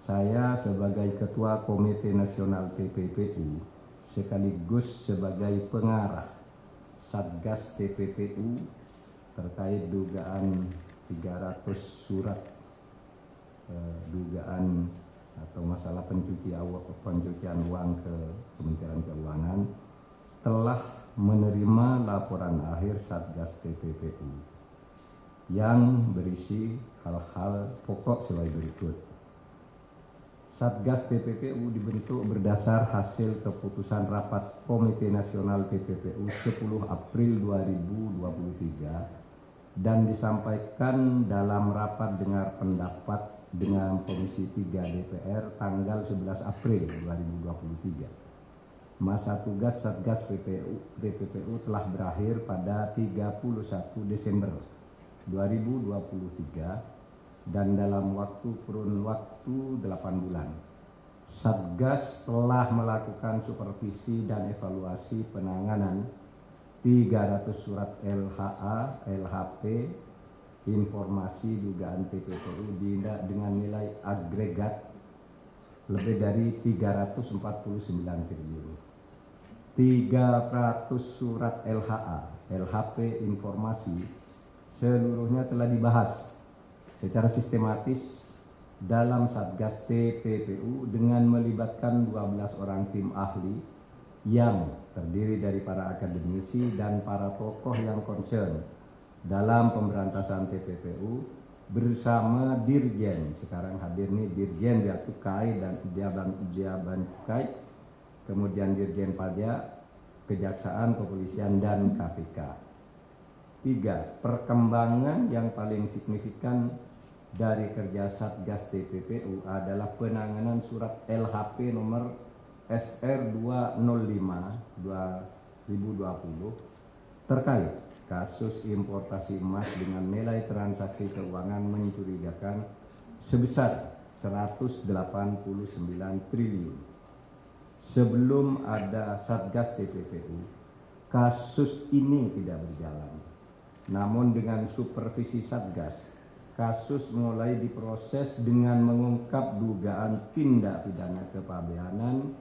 saya sebagai Ketua Komite Nasional TPPU sekaligus sebagai pengarah Satgas TPPU terkait dugaan 300 surat dugaan atau masalah pencucian uang ke Kementerian Keuangan telah menerima laporan akhir Satgas TPPU yang berisi hal-hal pokok sebagai berikut. Satgas TPPU dibentuk berdasar hasil keputusan rapat Komite Nasional TPPU 10 April 2023 dan disampaikan dalam rapat dengar pendapat dengan Komisi 3 DPR tanggal 11 April 2023. Masa tugas Satgas TPPU telah berakhir pada 31 Desember 2023 dan dalam kurun waktu 8 bulan. Satgas telah melakukan supervisi dan evaluasi penanganan 300 surat LHA, LHP, informasi dugaan TPPU dengan nilai agregat lebih dari 349 triliun. 300 surat LHA, LHP informasi seluruhnya telah dibahas secara sistematis dalam Satgas TPPU dengan melibatkan 12 orang tim ahli yang terdiri dari para akademisi dan para tokoh yang concern dalam pemberantasan TPPU bersama Dirjen, sekarang hadir nih Dirjen Bea Cukai dan Jaban Cukai, kemudian Dirjen Pajak, Kejaksaan, Kepolisian, dan KPK. 3. Perkembangan yang paling signifikan dari kerja Satgas TPPU adalah penanganan surat LHP nomor SR 205 2020 terkait kasus importasi emas dengan nilai transaksi keuangan mencurigakan sebesar 189 triliun. Sebelum ada Satgas TPPU, kasus ini tidak berjalan. Namun dengan supervisi Satgas, kasus mulai diproses dengan mengungkap dugaan tindak pidana kepabeanan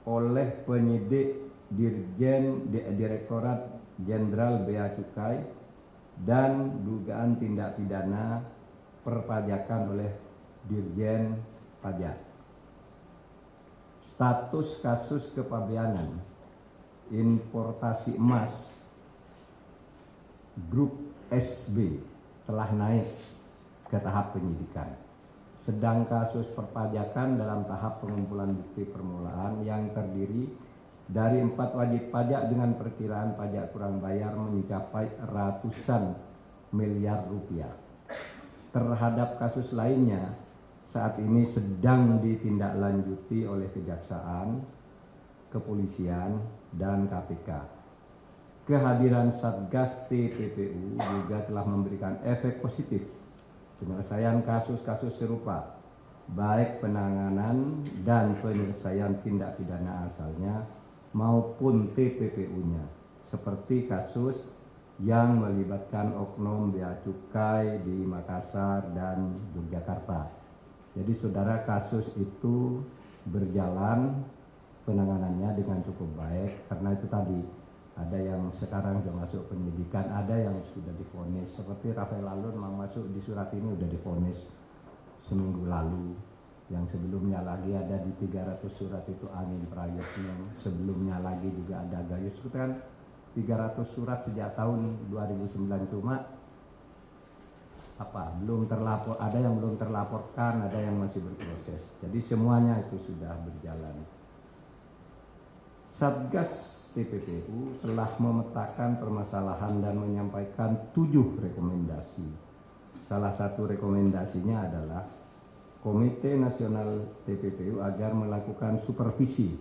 oleh penyidik Direktorat Jenderal Bea Cukai dan dugaan tindak pidana perpajakan oleh Dirjen Pajak. Status kasus kepabeanan importasi emas Grup SB telah naik ke tahap penyidikan. Sedang kasus perpajakan dalam tahap pengumpulan bukti permulaan yang terdiri dari 4 wajib pajak dengan perkiraan pajak kurang bayar mencapai ratusan miliar rupiah. Terhadap kasus lainnya saat ini sedang ditindaklanjuti oleh Kejaksaan, Kepolisian, dan KPK. Kehadiran Satgas TPPU juga telah memberikan efek positif penyelesaian kasus-kasus serupa, baik penanganan dan penyelesaian tindak pidana asalnya maupun TPPU-nya, seperti kasus yang melibatkan oknum Bea Cukai di Makassar dan Yogyakarta. Jadi saudara, kasus itu berjalan penanganannya dengan cukup baik karena itu tadi ada yang sekarang sudah masuk penyidikan, ada yang sudah divonis. Seperti Rafael Alun yang masuk di surat ini sudah divonis seminggu lalu. Yang sebelumnya lagi ada di 300 surat itu Angin Prayitno. Sebelumnya lagi juga ada Gayus. Itu kan 300 surat sejak tahun 2009 cuma belum terlapor. Ada yang belum terlaporkan, ada yang masih berproses. Jadi semuanya itu sudah berjalan. Satgas TPPU telah memetakan permasalahan dan menyampaikan 7 rekomendasi. Salah satu rekomendasinya adalah Komite Nasional TPPU agar melakukan supervisi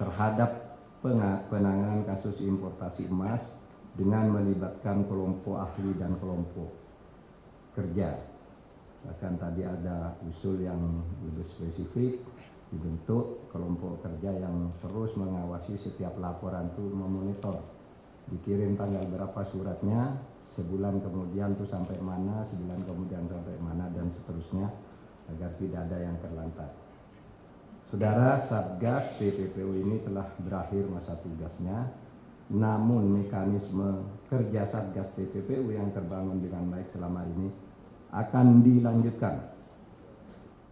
terhadap penanganan kasus importasi emas dengan melibatkan kelompok ahli dan kelompok kerja. Bahkan tadi ada usul yang lebih spesifik, dibentuk kelompok kerja yang terus mengawasi setiap laporan itu, memonitor dikirim tanggal berapa suratnya, sebulan kemudian tuh sampai mana, sebulan kemudian sampai mana, dan seterusnya. agar tidak ada yang terlantar. Saudara, Satgas TPPU ini telah berakhir masa tugasnya, namun mekanisme kerja Satgas TPPU yang terbangun dengan baik selama ini akan dilanjutkan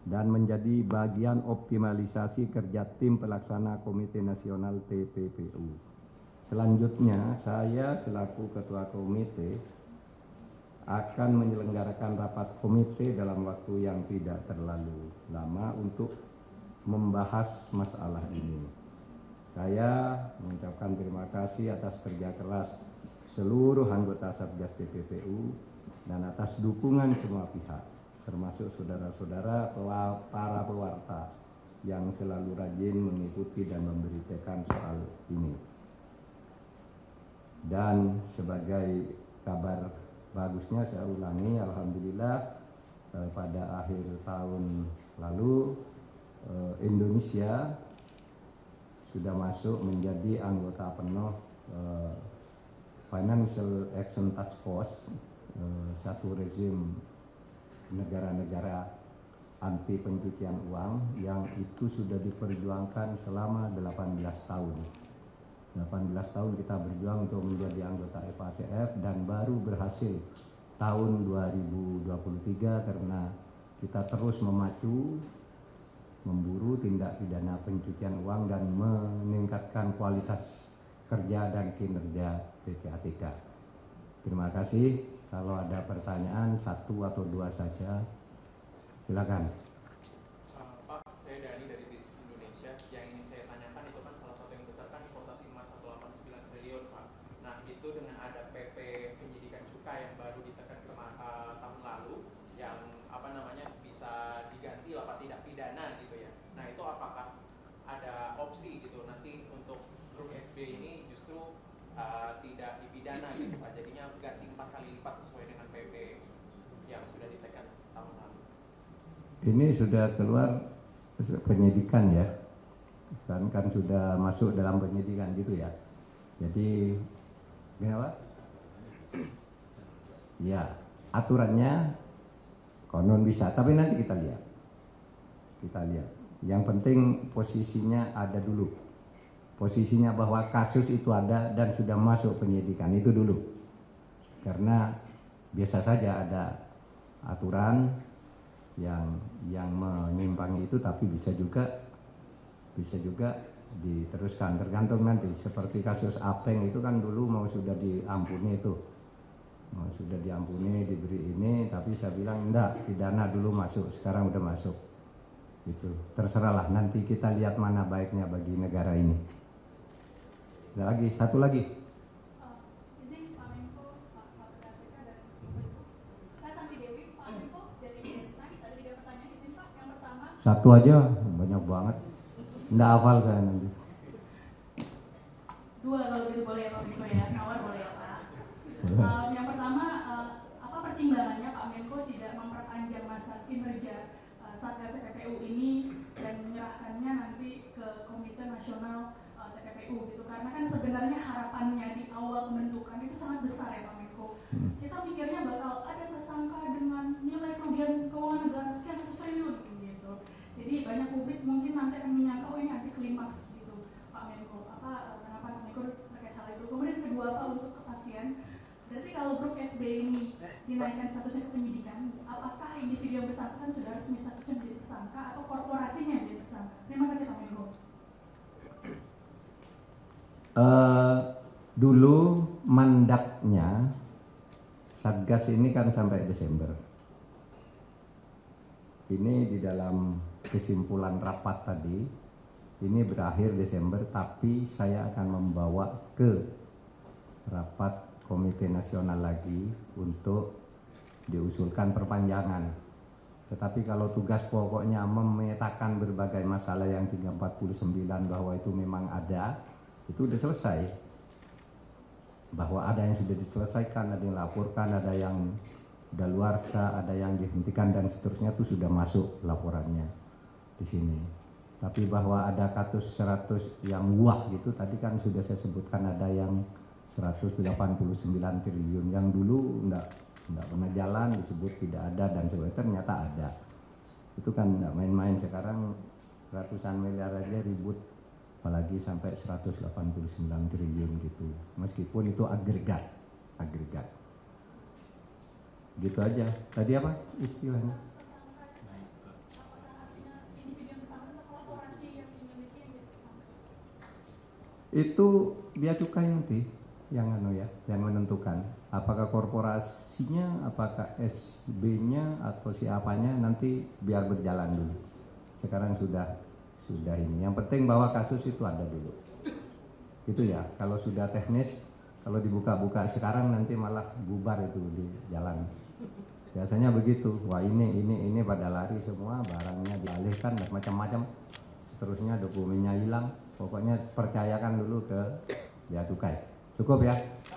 dan menjadi bagian optimalisasi kerja tim pelaksana Komite Nasional TPPU. Selanjutnya, saya selaku Ketua Komite akan menyelenggarakan rapat komite dalam waktu yang tidak terlalu lama untuk membahas masalah ini. Saya mengucapkan terima kasih atas kerja keras seluruh anggota Satgas TPPU dan atas dukungan semua pihak, termasuk saudara-saudara para pewarta yang selalu rajin mengikuti dan memberitakan soal ini. Dan sebagai kabar bagusnya saya ulangi, alhamdulillah pada akhir tahun lalu Indonesia sudah masuk menjadi anggota penuh Financial Action Task Force, satu rezim negara-negara anti pencucian uang yang itu sudah diperjuangkan selama 18 tahun. 18 tahun kita berjuang untuk menjadi anggota FATF dan baru berhasil tahun 2023 karena kita terus memacu memburu tindak pidana pencucian uang dan meningkatkan kualitas kerja dan kinerja PPATK. Terima kasih. Kalau ada pertanyaan satu atau dua saja, silakan. Pak, saya Dani dari Bisnis Indonesia. Yang ingin saya tanyakan itu kan salah satu yang besar kan importasi emas 189 triliun, Pak. Nah, itu dengan ada PP penyidikan cukai yang baru ditekan tahun lalu, yang bisa diganti apa tidak pidana gitu ya. Nah, itu apakah ada opsi gitu nanti untuk grup SB ini justru tidak dipidana gitu Pak, jadinya ganti 4 kali lipat sesuai dengan PP yang sudah ditekan tahun lalu. Ini sudah keluar penyidikan ya, kan sudah masuk dalam penyidikan gitu ya. Jadi kenapa? Ya, aturannya konon bisa, tapi nanti kita lihat. Yang penting posisinya ada dulu. Posisinya bahwa kasus itu ada dan sudah masuk penyidikan itu dulu. Karena biasa saja ada aturan yang menyimpangi itu, tapi bisa juga diteruskan, tergantung nanti. Seperti kasus Apeng itu kan dulu mau sudah diampuni itu. Sudah diampuni, diberi ini, tapi saya bilang enggak, pidana dulu masuk, sekarang udah masuk. Gitu. Terserahlah, nanti kita lihat mana baiknya bagi negara ini. Ada lagi, satu lagi. Izin Pak Menko, Pak PPATK dan Ibu. Saya Santi Dewi, Pak Menko dari Times. Ada 3 pertanyaan, izin Pak. Yang pertama. Satu aja, banyak banget. Nggak hafal saya nanti. 2 kalau gitu boleh ya Pak Menko ya, nawar boleh ya Pak. Yang pertama, apa pertimbangannya Pak Menko tidak memperpanjang masa kinerja Satgas TPPU ini dan menyerahkannya nanti ke Komite Nasional TPPU gitu, karena kan sebenarnya harapannya di awal pembentukan itu sangat besar ya Pak Menko. Kita pikirnya bakal ada tersangka dengan nilai kerugian keuangan negara sekian ratus triliun gitu. Jadi banyak publik mungkin nanti akan menyangka oh ini anti klimaks gitu Pak Menko. Kenapa Pak Menko terkait hal itu? Kemudian kedua Pak, untuk kepastian, berarti kalau grup SB ini dinaikkan statusnya ke penyidikan, apakah individu yang bersangkutan sudah resmi statusnya menjadi tersangka atau korporasinya yang menjadi tersangka? Terima kasih Pak Menko. Dulu mandatnya Satgas ini kan sampai Desember. Ini di dalam kesimpulan rapat tadi, ini berakhir Desember, tapi saya akan membawa ke rapat Komite Nasional lagi untuk diusulkan perpanjangan. Tetapi kalau tugas pokoknya memetakan berbagai masalah yang 349 bahwa itu memang ada, itu sudah selesai. Bahwa ada yang sudah diselesaikan, ada yang laporkan, ada yang daluarsa, ada yang dihentikan dan seterusnya, itu sudah masuk laporannya di sini. Tapi bahwa ada kasus 100 yang wah gitu, tadi kan sudah saya sebutkan ada yang 189 triliun yang dulu enggak pernah jalan, disebut tidak ada dan sebagainya, ternyata ada. Itu kan nggak main-main. Sekarang ratusan miliar aja ribut, apalagi sampai 189 triliun gitu. Meskipun itu agregat. Gitu aja. Tadi apa istilahnya? Itu dia cukai nanti yang yang menentukan apakah korporasinya, apakah SB-nya atau siapanya, nanti biar berjalan dulu. Sekarang sudah ini. Yang penting bahwa kasus itu ada dulu. Itu ya. Kalau sudah teknis, kalau dibuka-buka sekarang nanti malah bubar itu di jalan. Biasanya begitu. Wah ini pada lari semua, barangnya dialihkan dan macam-macam. Seterusnya dokumennya hilang. Pokoknya percayakan dulu ke bea cukai. Cukup ya.